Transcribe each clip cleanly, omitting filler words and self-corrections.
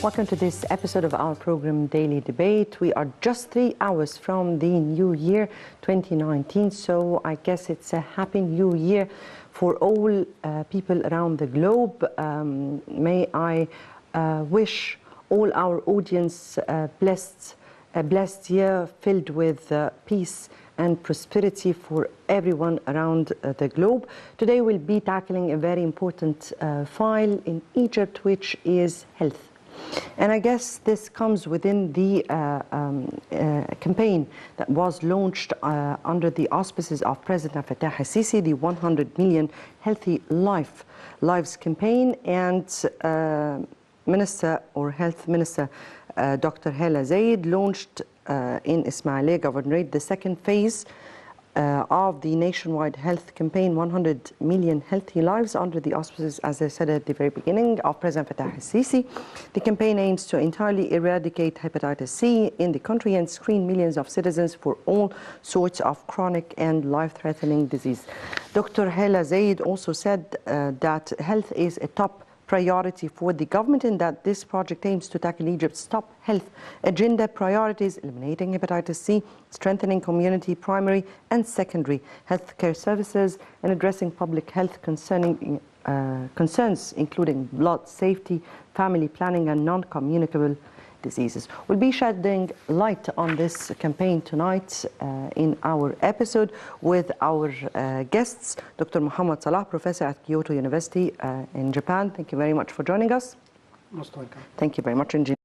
Welcome to this episode of our program Daily Debate. We are just 3 hours from the new year 2019, so I guess it's a happy new year for all people around the globe. May I wish all our audience a blessed year filled with peace and prosperity for everyone around the globe. Today we'll be tackling a very important file in Egypt, which is health. And I guess this comes within the campaign that was launched under the auspices of President Fattah al-Sisi, the 100 Million Healthy Lives campaign, and Health Minister Dr. Hala Zaid launched in Ismailia Governorate the second phase of the nationwide health campaign 100 Million Healthy Lives under the auspices, as I said at the very beginning, of President Fattah al-Sisi. The campaign aims to entirely eradicate hepatitis C in the country and screen millions of citizens for all sorts of chronic and life-threatening disease. Dr. Hala Zaid also said that health is a top priority for the government and that this project aims to tackle Egypt's top health agenda priorities, eliminating hepatitis C, strengthening community primary and secondary healthcare services, and addressing public health concerns including blood safety, family planning, and non-communicable diseases. We'll be shedding light on this campaign tonight in our episode with our guests, Dr. Muhammad صلاح, professor at Kyoto University in Japan. Thank you very much for joining us. Most welcome. Thank you very much, Engineer.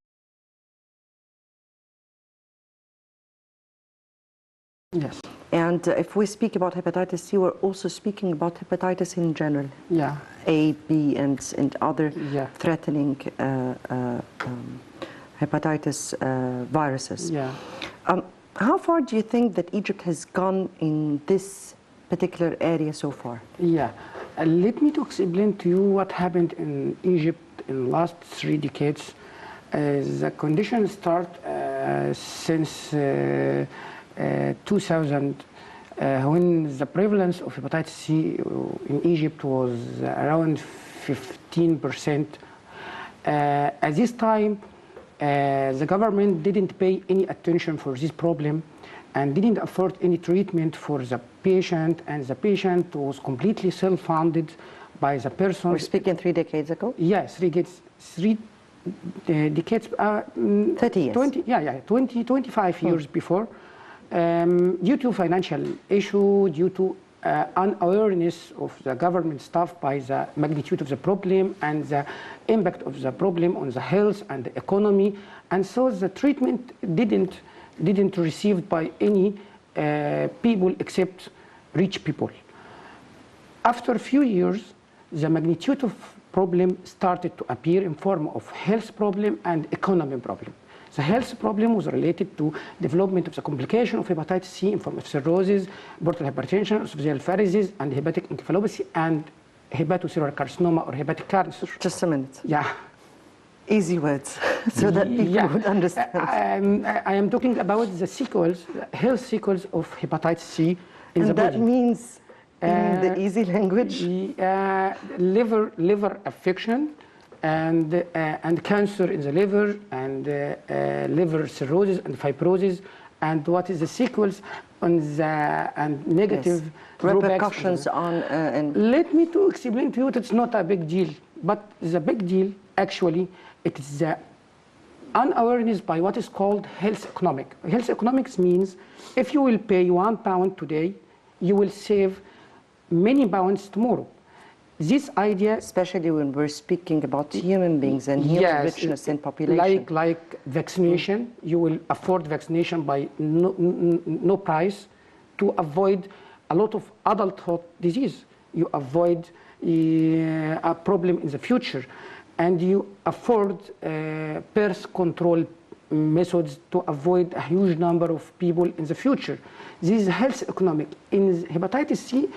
Yes. And if we speak about hepatitis C, we're also speaking about hepatitis in general. Yeah. A, B, and other threatening hepatitis viruses. Yeah. How far do you think that Egypt has gone in this particular area so far? Yeah. Let me to explain to you what happened in Egypt in the last 3 decades. The conditions start since 2000 when the prevalence of hepatitis C in Egypt was around 15%. At this time, the government didn't pay any attention for this problem and didn't afford any treatment for the patient, and the patient was completely self-funded by the person. We're speaking 3 decades ago? Yes, 3 decades, 30 years. 25 years before, due to financial issue, due to unawareness of the government staff by the magnitude of the problem and the impact of the problem on the health and the economy, and so the treatment didn't received by any people except rich people. After a few years, the magnitude of problem started to appear in form of health problem and economy problem. The health problem was related to development of the complication of hepatitis C in form of cirrhosis, portal hypertension, esophageal varices, and hepatic encephalopathy, and hepatocellular carcinoma or hepatic cancer. Just a minute. Yeah. Easy words, so that people would understand. I am talking about the sequels, health sequels of hepatitis C in the body. And that means, in the easy language? Liver affection, and cancer in the liver, and liver cirrhosis and fibrosis, and what is the sequels on the negative repercussions on. Let me to explain to you that it's not a big deal, but the big deal actually it is the unawareness by what is called health economic. Health economics means if you will pay £1 today, you will save many pounds tomorrow. This idea, especially when we're speaking about human beings and human richness in population, like vaccination, you will afford vaccination by no price to avoid a lot of adulthood disease. You avoid a problem in the future, and you afford birth control methods to avoid a huge number of people in the future. This is health economic. In hepatitis C,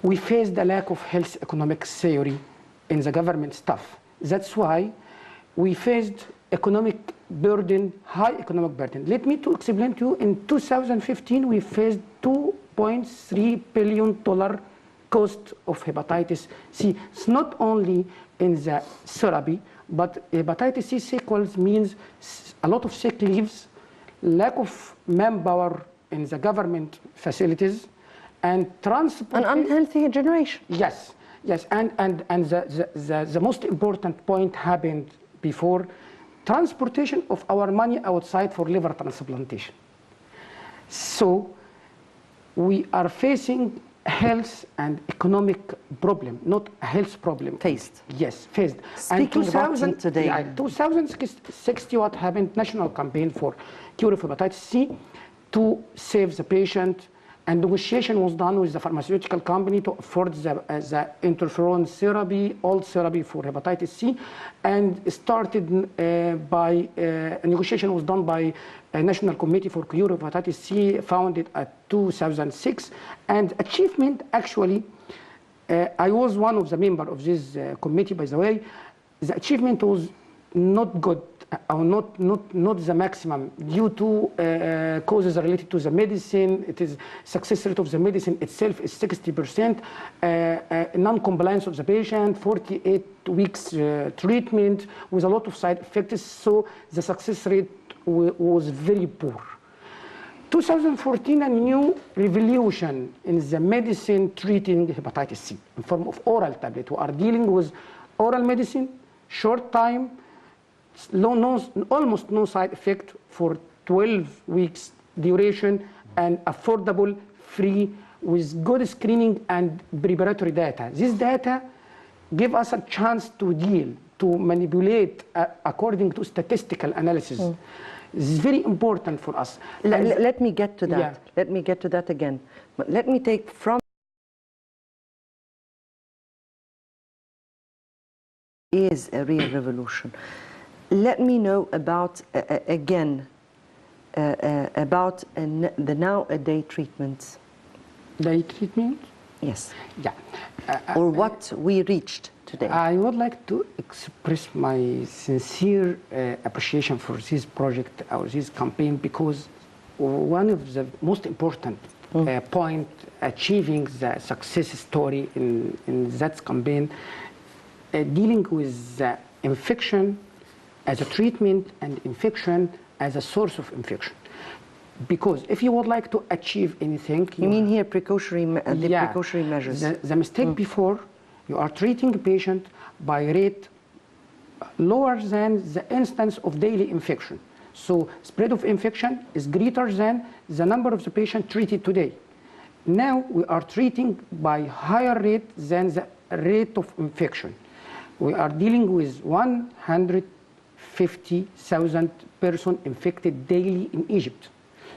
we face the lack of health economics theory in the government staff. That's why we faced economic burden, high economic burden. Let me to explain to you, in 2015, we faced $2.3 billion cost of hepatitis C. It's not only in the therapy, but hepatitis C sequels means a lot of sick leaves, lack of manpower in the government facilities, and transport. An unhealthy generation. Yes, yes, and the most important point happened before: transportation of our money outside for liver transplantation. So we are facing health and economic problem, not a health problem. Faced. Yes, faced. Speaking about it today. Yeah, 2060, what happened? National campaign for cure of hepatitis C to save the patient, and negotiation was done with the pharmaceutical company to afford the interferon therapy, old therapy for hepatitis C, and started by a negotiation was done by a National Committee for Cure of Hepatitis C, founded at 2006, and achievement actually, I was one of the members of this committee, by the way. The achievement was not good, or not the maximum, due to causes related to the medicine. It is success rate of the medicine itself is 60%, non-compliance of the patient, 48 weeks treatment with a lot of side effects. So the success rate was very poor. 2014, a new revolution in the medicine treating hepatitis C in form of oral tablet. We are dealing with oral medicine, short time, almost no side effect for 12 weeks duration, and affordable, free, with good screening and preparatory data. This data give us a chance to deal, to manipulate according to statistical analysis. This is very important for us. Let me get to that. Yeah. Let me get to that again. But let me take from is a real revolution. Let me know about again about the nowadays treatments. Day treatment? Yes. Yeah. Or what we reached today. I would like to express my sincere appreciation for this project or this campaign, because one of the most important point achieving the success story in that campaign, dealing with the infection as a treatment and infection as a source of infection. Because if you would like to achieve anything, you mean here precautionary, precautionary measures. The mistake before, you are treating a patient by rate lower than the instance of daily infection. So spread of infection is greater than the number of the patient treated today. Now we are treating by higher rate than the rate of infection. We are dealing with 150,000 persons infected daily in Egypt.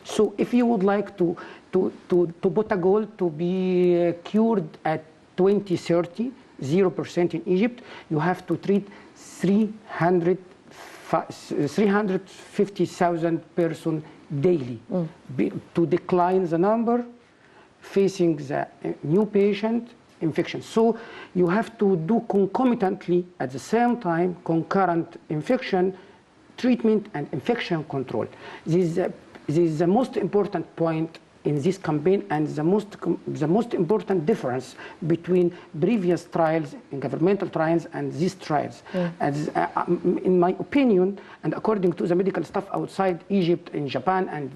So if you would like to put a goal to be cured at 2030, 0% in Egypt, you have to treat 350,000 persons daily to decline the number facing the new patient infection. So you have to do concomitantly at the same time concurrent infection treatment and infection control. This is the most important point in this campaign, and the most important difference between previous trials and governmental trials and these trials. As, in my opinion, and according to the medical staff outside Egypt, in Japan, and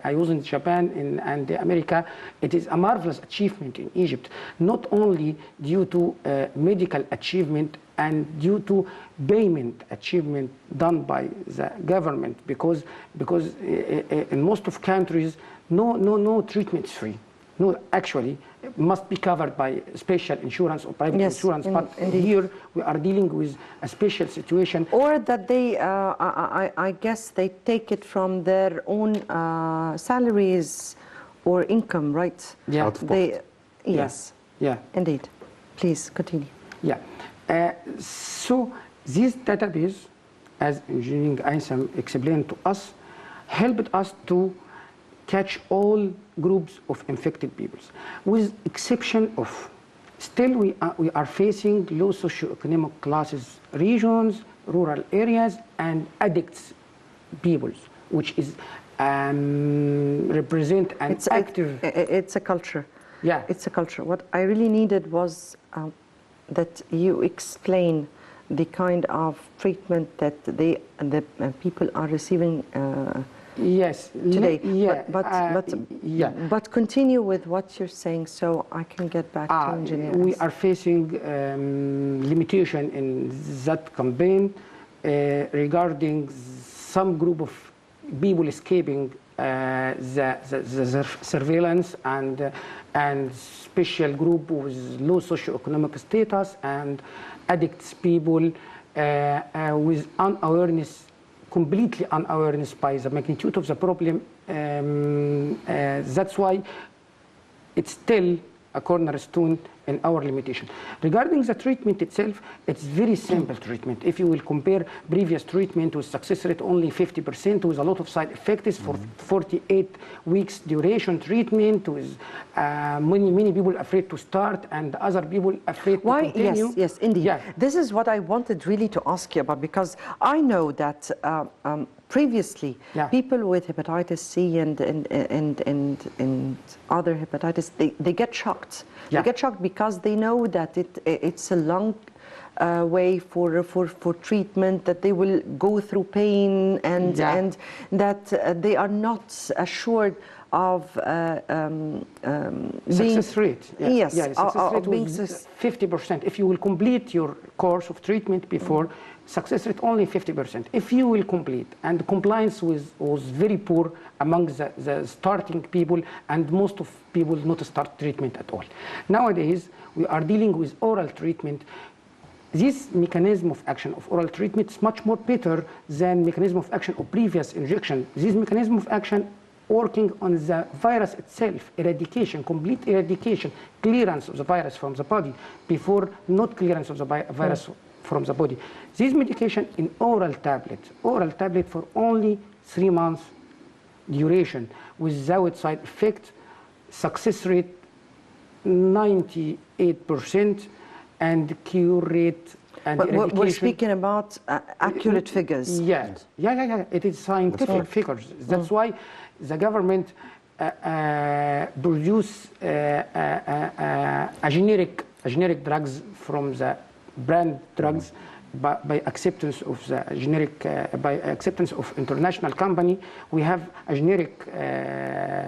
I was in Japan and America, it is a marvelous achievement in Egypt, not only due to medical achievement and due to payment achievement done by the government, because in most of countries, no treatment is free. No, actually, it must be covered by special insurance or private insurance. But here we are dealing with a special situation. Or that they, I guess, they take it from their own salaries or income, right? Yeah. Yes. Yeah. Indeed. Please continue. Yeah. So this database, as Engineering Aysam explained to us, helped us to catch all groups of infected people, with exception of, still we are facing low socioeconomic classes regions, rural areas, and addicts peoples, which is represent an It's a culture. Yeah. It's a culture. What I really needed was that you explain the kind of treatment that the people are receiving yes. today. Yeah. But continue with what you're saying so I can get back to engineering. We are facing limitation in that campaign regarding some group of people escaping the surveillance and special group with low socioeconomic status and addicts people with unawareness, completely unawareness by the magnitude of the problem. That's why it's still a cornerstone in our limitation. Regarding the treatment itself, it's very simple treatment. If you will compare previous treatment with success rate only 50% with a lot of side effects for 48 weeks duration treatment with many people afraid to start and other people afraid to continue. Yes, indeed. Yeah. This is what I wanted really to ask you about, because I know that previously, people with hepatitis C and other hepatitis, they get shocked. They get shocked because they know that it's a long way for treatment, that they will go through pain and that they are not assured of success rate. Yes, success rate was 50%. If you will complete your course of treatment before, success rate only 50%. If you will complete, and compliance was very poor among the starting people, and most of people not start treatment at all. Nowadays, we are dealing with oral treatment. This mechanism of action of oral treatment is much more better than mechanism of action of previous injection. This mechanism of action working on the virus itself, eradication, complete eradication, clearance of the virus from the body before not clearance of the virus from the body. This medication in oral tablet for only 3 months duration without side effect, success rate 98% and cure rate and eradication. We're speaking about accurate figures. Yeah. It is scientific figures. That's why the government produce a generic drugs from the brand drugs by acceptance of the generic, by acceptance of international company. We have a generic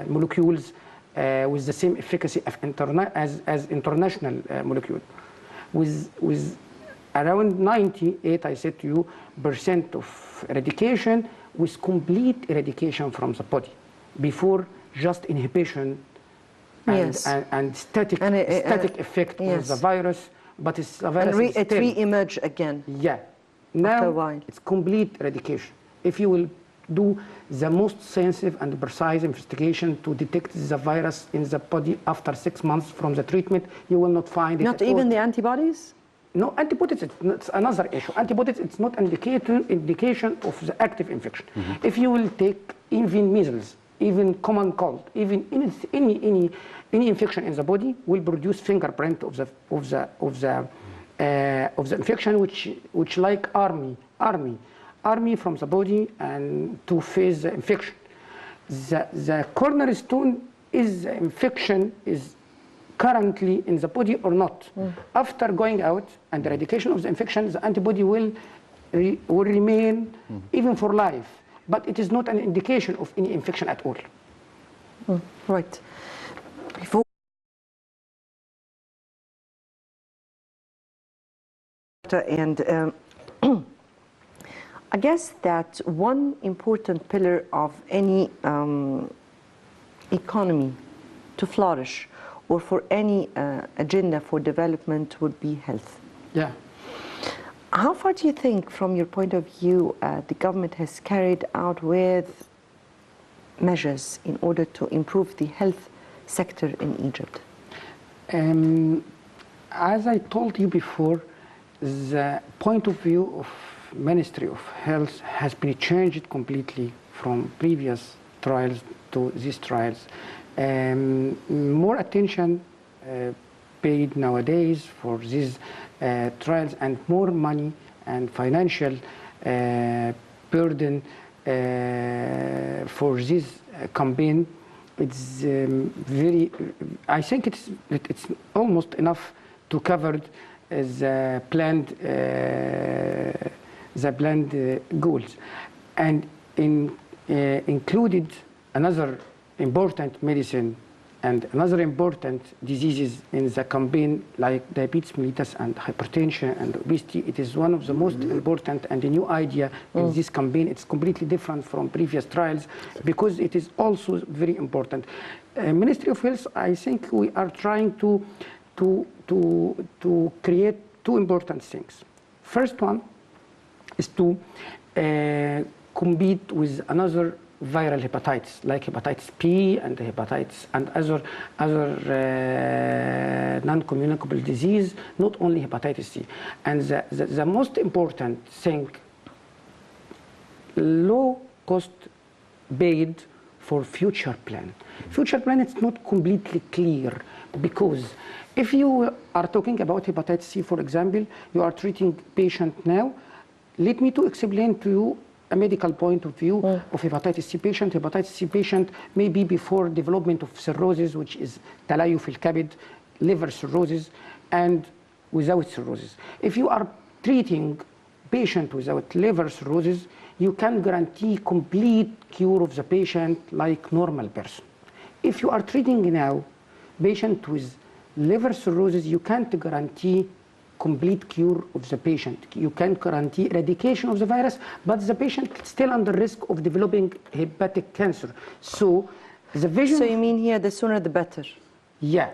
molecules with the same efficacy of as international molecule, with around 98, I said to you, % of eradication, with complete eradication from the body before just inhibition and static effect of the virus. But it's a virus and it re-emerge again. Yeah. Now it's complete eradication. If you will do the most sensitive and precise investigation to detect the virus in the body after 6 months from the treatment, you will not find it. Not even the antibodies? No, antibodies, it's another issue. Antibodies, it's not indication of the active infection. If you will take even measles, even common cold, even any infection in the body will produce fingerprint of the infection, which like army from the body and to face the infection. The cornerstone is the infection is currently in the body or not. After going out and the eradication of the infection, the antibody will remain even for life. But it is not an indication of any infection at all. Right. Before and I guess that one important pillar of any economy to flourish or for any agenda for development would be health. Yeah. How far do you think, from your point of view, the government has carried out with measures in order to improve the health sector in Egypt? As I told you before, the point of view of Ministry of Health has been changed completely from previous trials to these trials. More attention paid nowadays for these trials, and more money and financial burden for this campaign it's I think it's almost enough to cover the planned goals, and included another important medicine and another important diseases in the campaign, like diabetes mellitus and hypertension and obesity. It is one of the most important and a new idea in this campaign. It's completely different from previous trials because it is also very important. Ministry of Health, I think we are trying to create two important things. First one is to compete with another viral hepatitis, like hepatitis B and hepatitis and other non-communicable disease, not only hepatitis C. And the most important thing, low cost paid for future plan. Future plan, it's not completely clear, because if you are talking about hepatitis C, for example, you are treating patient now. Let me to explain to you a medical point of view of hepatitis C patient. Hepatitis C patient may be before development of cirrhosis, which is تليف في الكبد, liver cirrhosis, and without cirrhosis. If you are treating patient without liver cirrhosis, you can guarantee complete cure of the patient like normal person. If you are treating now patient with liver cirrhosis, you can't guarantee complete cure of the patient. You can guarantee eradication of the virus, but the patient is still under risk of developing hepatic cancer. So the vision... So you mean here the sooner the better? Yeah.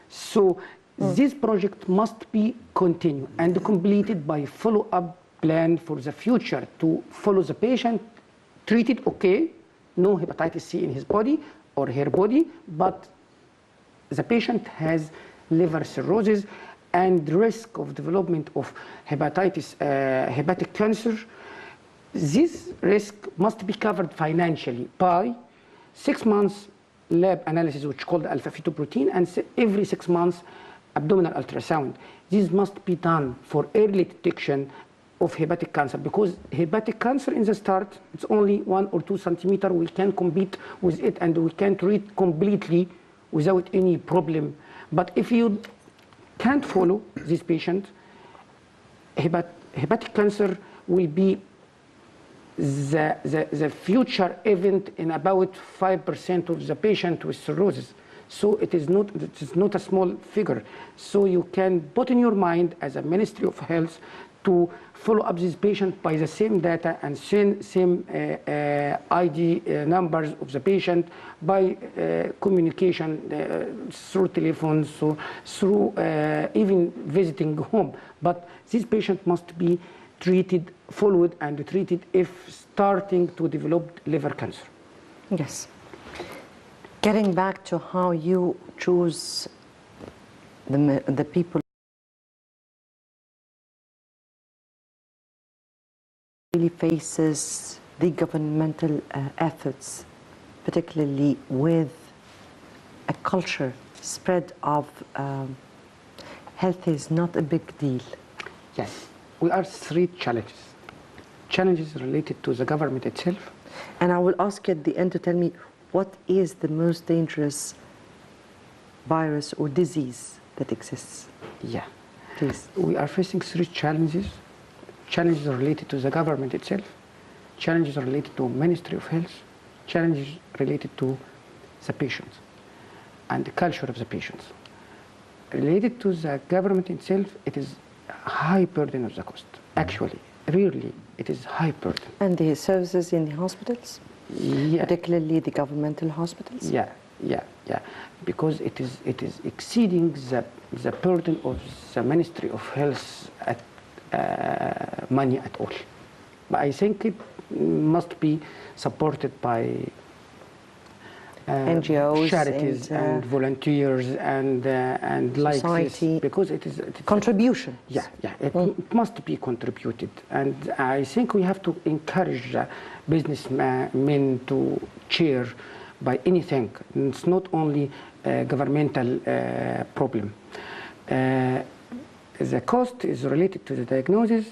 So this project must be continued and completed by follow-up plan for the future to follow the patient, treated okay, no hepatitis C in his body or her body, but the patient has liver cirrhosis and risk of development of hepatic cancer. This risk must be covered financially by 6 months lab analysis, which called alpha-fetoprotein, and every 6 months abdominal ultrasound. This must be done for early detection of hepatic cancer, because hepatic cancer in the start, it's only 1 or 2 centimeters. We can compete with it and we can treat completely without any problem. But if you can't follow this patient, hepatic cancer will be the future event in about 5% of the patient with cirrhosis. So it is not a small figure. So you can put in your mind as a Ministry of Health to follow up this patient by the same data and same ID numbers of the patient, by communication through telephones, so through even visiting home. But this patient must be treated, followed and treated if starting to develop liver cancer. Yes. Getting back to how you choose the people really faces the governmental efforts, particularly with a culture spread of health is not a big deal. Yes, we are 3 challenges. Challenges related to the government itself. And I will ask you at the end to tell me what is the most dangerous virus or disease that exists. Yeah. Please. We are facing 3 challenges. Challenges related to the government itself, challenges related to Ministry of Health, challenges related to the patients and the culture of the patients. Related to the government itself, it is a high burden of the cost. Actually, really, it is high burden. And the services in the hospitals? Yeah. Particularly the governmental hospitals? Yeah, because it is exceeding the burden of the Ministry of Health at money at all. But I think it must be supported by NGOs, charities and volunteers and like this, because it is contribution. It must be contributed, and I think we have to encourage businessmen to share by anything. It's not only a governmental problem. The cost is related to the diagnosis,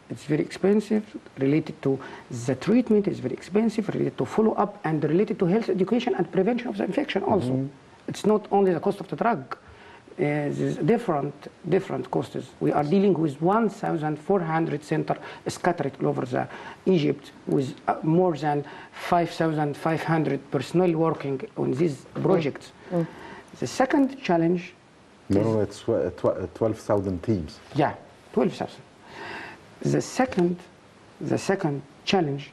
it's very expensive. Related to the treatment is very expensive. Related to follow-up and related to health education and prevention of the infection also. It's not only the cost of the drug. There's different costs. We are dealing with 1,400 centers scattered all over the Egypt, with more than 5,500 personnel working on these projects. The second challenge. No, it's 12,000 teams. Yeah, 12,000. The second challenge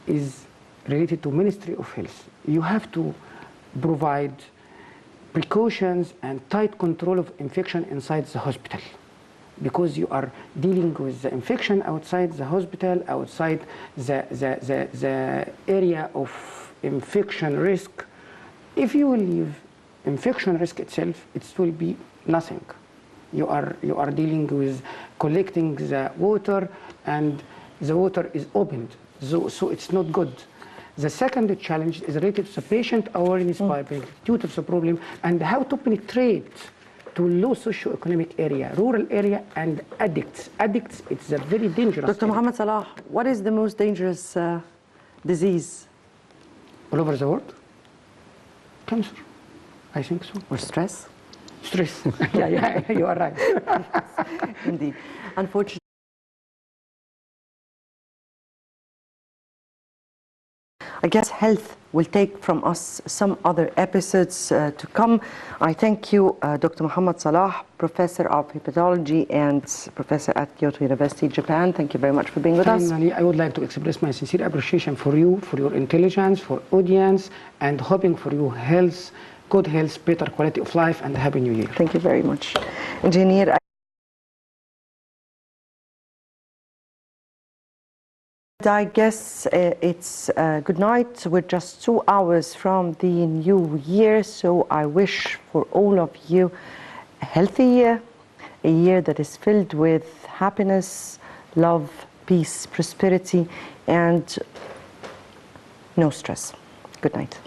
is related to Ministry of Health. You have to provide precautions and tight control of infection inside the hospital, because you are dealing with the infection outside the hospital, outside the area of infection risk. If you will leave infection risk itself, it will be nothing. You are dealing with collecting the water, and the water is opened, so it's not good. The second challenge is related to patient awareness by due to the problem, and how to penetrate to low socioeconomic area, rural area, and addicts. Addicts, it's a very dangerous. Dr. Mohammed Salah, what is the most dangerous disease? All over the world? Cancer, I think so. Or stress? Stress. yeah, you are right. Indeed. Unfortunately, I guess health will take from us some other episodes to come. I thank you, Dr. Mohammed Salah, Professor of Hepatology and Professor at Kyoto University, Japan. Thank you very much for being with us. Finally, I would like to express my sincere appreciation for you, for your intelligence, for audience, and hoping for your health, good health, better quality of life, and a happy new year. Thank you very much. Engineer, I guess it's good night. We're just 2 hours from the new year, so I wish for all of you a healthy year, a year that is filled with happiness, love, peace, prosperity, and no stress. Good night.